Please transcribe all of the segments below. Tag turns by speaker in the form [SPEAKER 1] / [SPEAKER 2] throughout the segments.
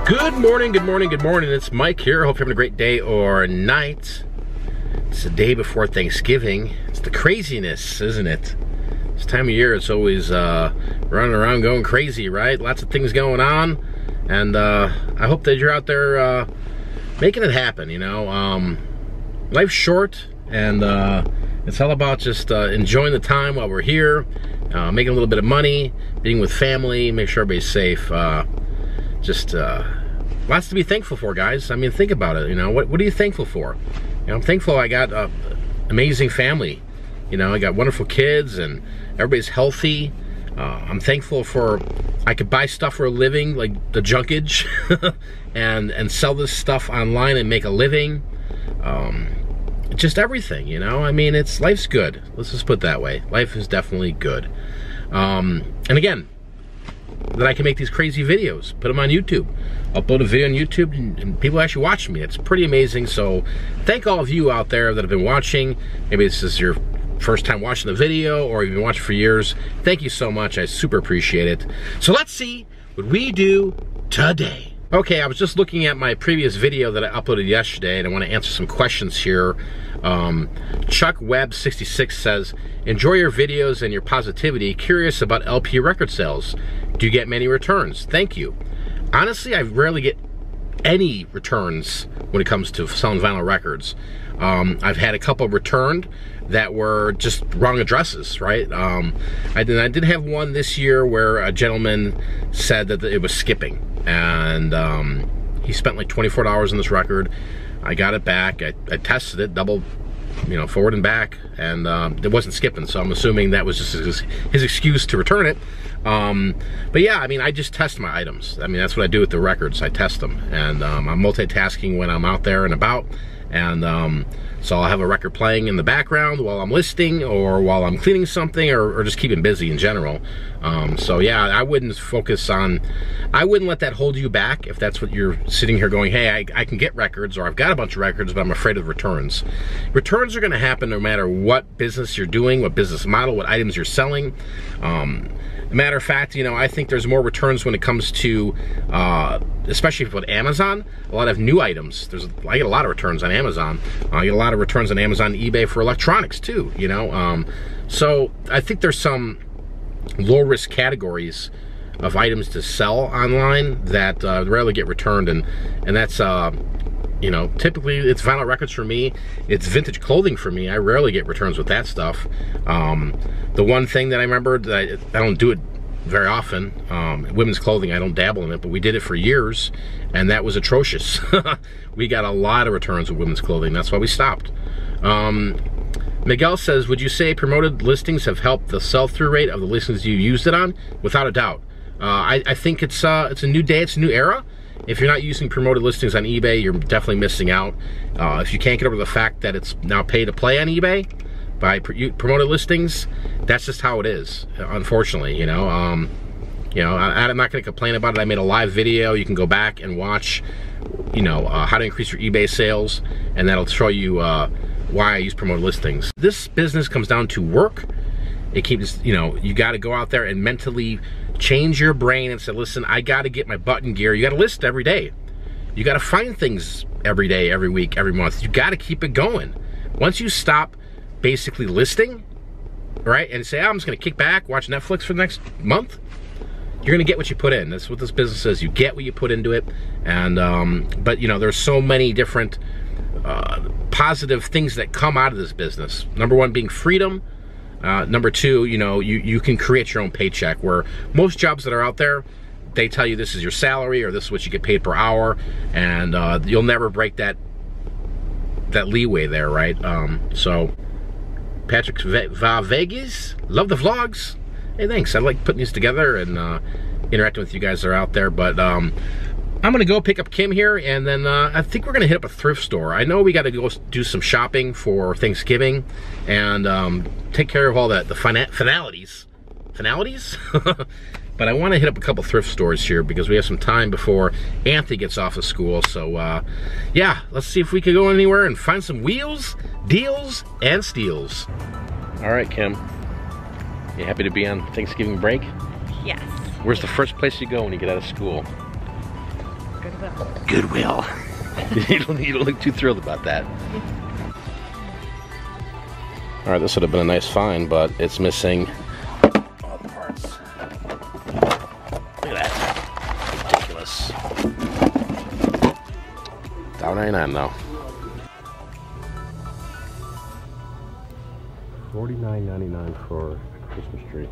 [SPEAKER 1] Good morning, good morning, good morning. It's Mike here. Hope you're having a great day or night. It's the day before Thanksgiving. It's the craziness, isn't it? This time of year, it's always running around going crazy, right? Lots of things going on. And I hope that you're out there making it happen, you know. Life's short, and it's all about just enjoying the time while we're here, making a little bit of money, being with family, make sure everybody's safe. Just lots to be thankful for, guys. I mean, think about it. You know, what are you thankful for? You know, I'm thankful I got an amazing family. You know, I got wonderful kids and everybody's healthy. I'm thankful for I could buy stuff for a living, like the junkage, and sell this stuff online and make a living. Just everything, you know. I mean, life's good. Let's just put it that way. Life is definitely good. And again, that I can make these crazy videos, put them on YouTube, upload a video on YouTube, and people actually watch me. It's pretty amazing. So thank all of you out there that have been watching. Maybe this is your first time watching the video, or you've been watching for years. Thank you so much. I super appreciate it. So let's see what we do today. Okay, I was just looking at my previous video that I uploaded yesterday, and I want to answer some questions here. Chuck Webb 66 says, enjoy your videos and your positivity. Curious about LP record sales. Do you get many returns? Thank you. Honestly, I rarely get any returns when it comes to selling vinyl records. I've had a couple returned that were just wrong addresses, right? I did have one this year where a gentleman said that it was skipping, and he spent like $24 on this record. I got it back. I tested it, double, you know, forward and back, and it wasn't skipping. So I'm assuming that was just his excuse to return it. But yeah, I mean, I just test my items. I mean, that's what I do with the records. I test them, and I'm multitasking when I'm out there and about. And so I'll have a record playing in the background while I'm listing, or while I'm cleaning something, or just keeping busy in general. So yeah, I wouldn't let that hold you back if that's what you're sitting here going, hey, I can get records, or I've got a bunch of records, but I'm afraid of returns. Returns are gonna happen no matter what business you're doing, what business model, what items you're selling. Matter of fact, you know, I think there's more returns when it comes to, especially with Amazon, a lot of new items. I get a lot of returns on Amazon. I get a lot of returns on Amazon and eBay for electronics too, you know. So I think there's some low risk categories of items to sell online that rarely get returned, and that's, you know, typically it's vinyl records for me. It's vintage clothing for me. I rarely get returns with that stuff. The one thing that I remember, that I don't do it very often, women's clothing, I don't dabble in it, but we did it for years, and that was atrocious. We got a lot of returns with women's clothing. That's why we stopped. Miguel says, would you say promoted listings have helped the sell-through rate of the listings you used it on? Without a doubt. I think it's a new day, it's a new era. If you're not using promoted listings on eBay, you're definitely missing out. If you can't get over the fact that it's now pay to play on eBay by promoted listings, that's just how it is, unfortunately, you know. I'm not going to complain about it. I made a live video. You can go back and watch, you know, how to increase your eBay sales, and that'll show you why I use promoted listings. This business comes down to work. It keeps, you know, you got to go out there and mentally change your brain and say, listen, I got to get my butt in gear. You got to list every day. You got to find things every day, every week, every month. You got to keep it going. Once you stop basically listing, right, and say, oh, I'm just going to kick back, watch Netflix for the next month, you're going to get what you put in. That's what this business is. You get what you put into it. And but, you know, there's so many different positive things that come out of this business. Number one being freedom. Number two, you know, you can create your own paycheck, where most jobs that are out there, they tell you this is your salary, or this is what you get paid per hour, and you'll never break that leeway there, right? So Patrick Vegas, love the vlogs. Hey, thanks. I like putting these together and interacting with you guys that are out there. But I'm gonna go pick up Kim here, and then I think we're gonna hit up a thrift store. I know we got to go do some shopping for Thanksgiving, and take care of all the finalities. But I want to hit up a couple thrift stores here because we have some time before Anthony gets off of school. So yeah, let's see if we can go anywhere and find some wheels, deals, and steals. All right, Kim. You happy to be on Thanksgiving break?
[SPEAKER 2] Yes.
[SPEAKER 1] Where's the first place you go when you get out of school?
[SPEAKER 2] Go to
[SPEAKER 1] Goodwill. You don't look too thrilled about that. All right, this would have been a nice find, but it's missing all the parts. Look at that. Ridiculous. $1.99 though. $49.99 for a Christmas tree.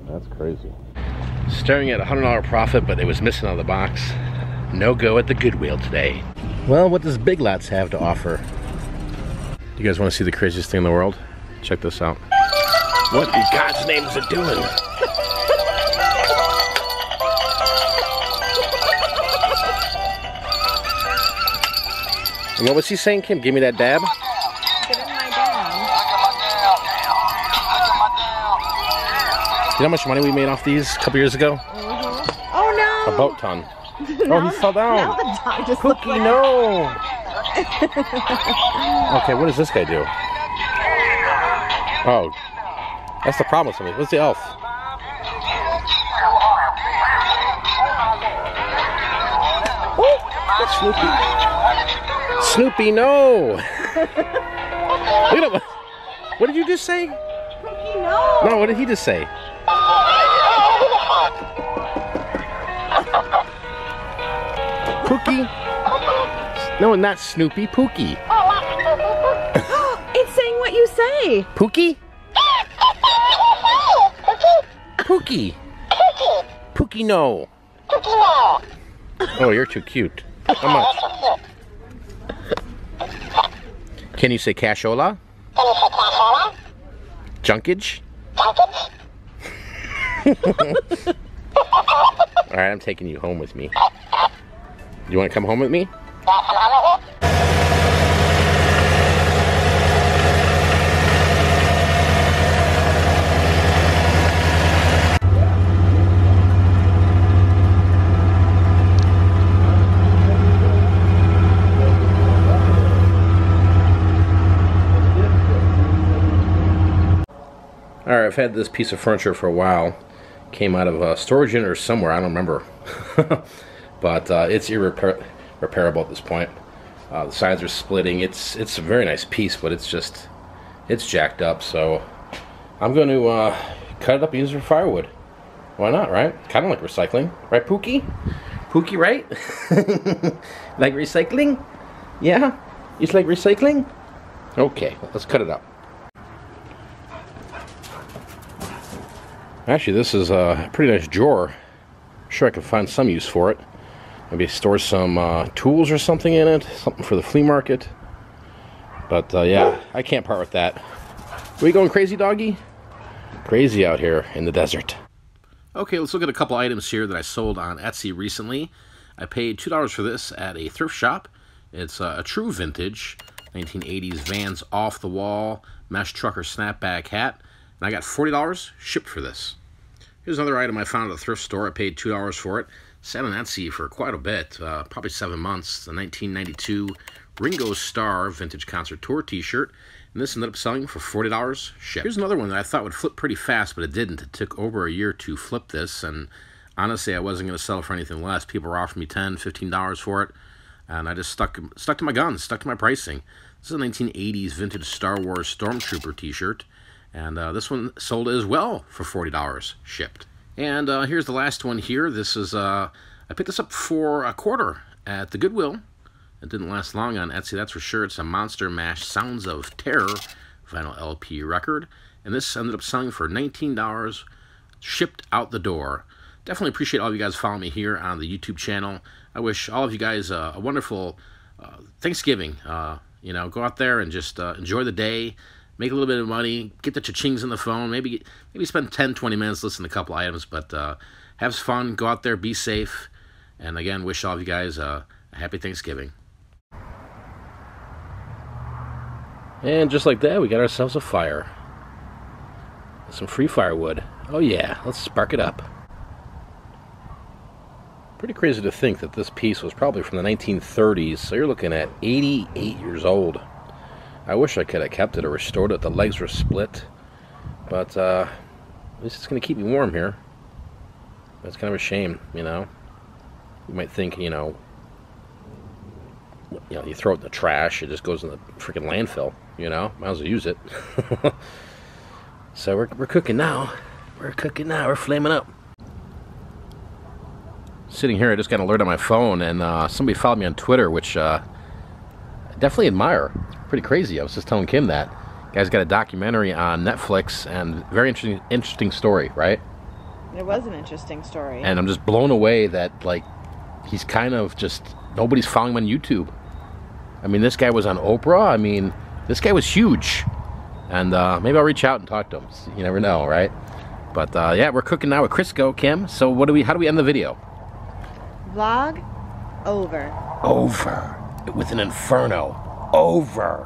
[SPEAKER 1] That's crazy. Staring at a $100 profit, but it was missing out of the box. No go at the Goodwill today. Well, what does Big Lots have to offer? You guys want to see the craziest thing in the world? Check this out. What in God's name is it doing? And what was he saying, Kim? Give me that dab?
[SPEAKER 2] Give him my dab.
[SPEAKER 1] You know how much money we made off these a couple years ago?
[SPEAKER 2] Oh no!
[SPEAKER 1] A boat ton. Oh, he fell down.
[SPEAKER 2] Now the dog just
[SPEAKER 1] Cookie, no! Okay, what does this guy do? Oh, that's the problem with me. What's the elf? Oh, that's Snoopy. Snoopy, no! Look at that. What did you just say?
[SPEAKER 2] Cookie, no!
[SPEAKER 1] No, what did he just say? Pookie? No, not Snoopy. Pookie.
[SPEAKER 2] It's saying what you say.
[SPEAKER 1] Pookie? Pookie. Pookie, no. Oh, you're too cute. How much? Can you say cashola? Junkage? Alright, I'm taking you home with me. You want to come home with me? Alright, I've had this piece of furniture for a while. Came out of a storage unit or somewhere, I don't remember. But it's irreparable at this point. The sides are splitting. It's a very nice piece, but it's jacked up. So I'm going to cut it up and use it for firewood. Why not, right? Kind of like recycling, right, Pookie? Pookie, right? Like recycling? Yeah? You like recycling? Okay, let's cut it up. Actually, this is a pretty nice drawer. I'm sure I can find some use for it. Maybe store some tools or something in it. Something for the flea market. But yeah, I can't part with that. Are we going crazy, doggy? Crazy out here in the desert. Okay, let's look at a couple items here that I sold on Etsy recently. I paid $2 for this at a thrift shop. It's a true vintage 1980s Vans off the wall mesh trucker snapback hat. And I got $40 shipped for this. Here's another item I found at a thrift store. I paid $2 for it. Sat on Etsy for quite a bit, probably 7 months. The 1992 Ringo Starr Vintage Concert Tour t-shirt. And this ended up selling for $40 shipped. Here's another one that I thought would flip pretty fast, but it didn't. It took over a year to flip this, and honestly, I wasn't going to sell for anything less. People were offering me $10, $15 for it, and I just stuck to my guns, stuck to my pricing. This is a 1980s vintage Star Wars Stormtrooper t-shirt, and this one sold as well for $40 shipped. And here's the last one here. This is, I picked this up for $25 at the Goodwill. It didn't last long on Etsy, that's for sure. It's a Monster Mash Sounds of Terror vinyl LP record. And this ended up selling for $19 shipped out the door. Definitely appreciate all of you guys following me here on the YouTube channel. I wish all of you guys a wonderful Thanksgiving. You know, go out there and just enjoy the day. Make a little bit of money, get the cha-chings on the phone, maybe spend 10, 20 minutes listening to a couple items, but have fun, go out there, be safe, and again, wish all of you guys a happy Thanksgiving. And just like that, we got ourselves a fire. Some free firewood. Oh yeah, let's spark it up. Pretty crazy to think that this piece was probably from the 1930s, so you're looking at 88 years old. I wish I could have kept it or restored it. The legs were split, but at least it's going to keep me warm here. It's kind of a shame, you know. You might think, you know, you throw it in the trash, it just goes in the freaking landfill, you know. Might as well use it. So we're cooking now. We're cooking now. We're flaming up. Sitting here, I just got an alert on my phone, and somebody followed me on Twitter, which I definitely admire. It's pretty crazy. I was just telling Kim that. Guy's got a documentary on Netflix, and very interesting story, right?
[SPEAKER 2] It was an interesting story.
[SPEAKER 1] And I'm just blown away that, like, he's kind of just, nobody's following him on YouTube. I mean, this guy was on Oprah. I mean, this guy was huge. And maybe I'll reach out and talk to him. You never know, right? But yeah, we're cooking now with Crisco, Kim. So how do we end the video?
[SPEAKER 2] Vlog over.
[SPEAKER 1] Over. With an inferno. Over.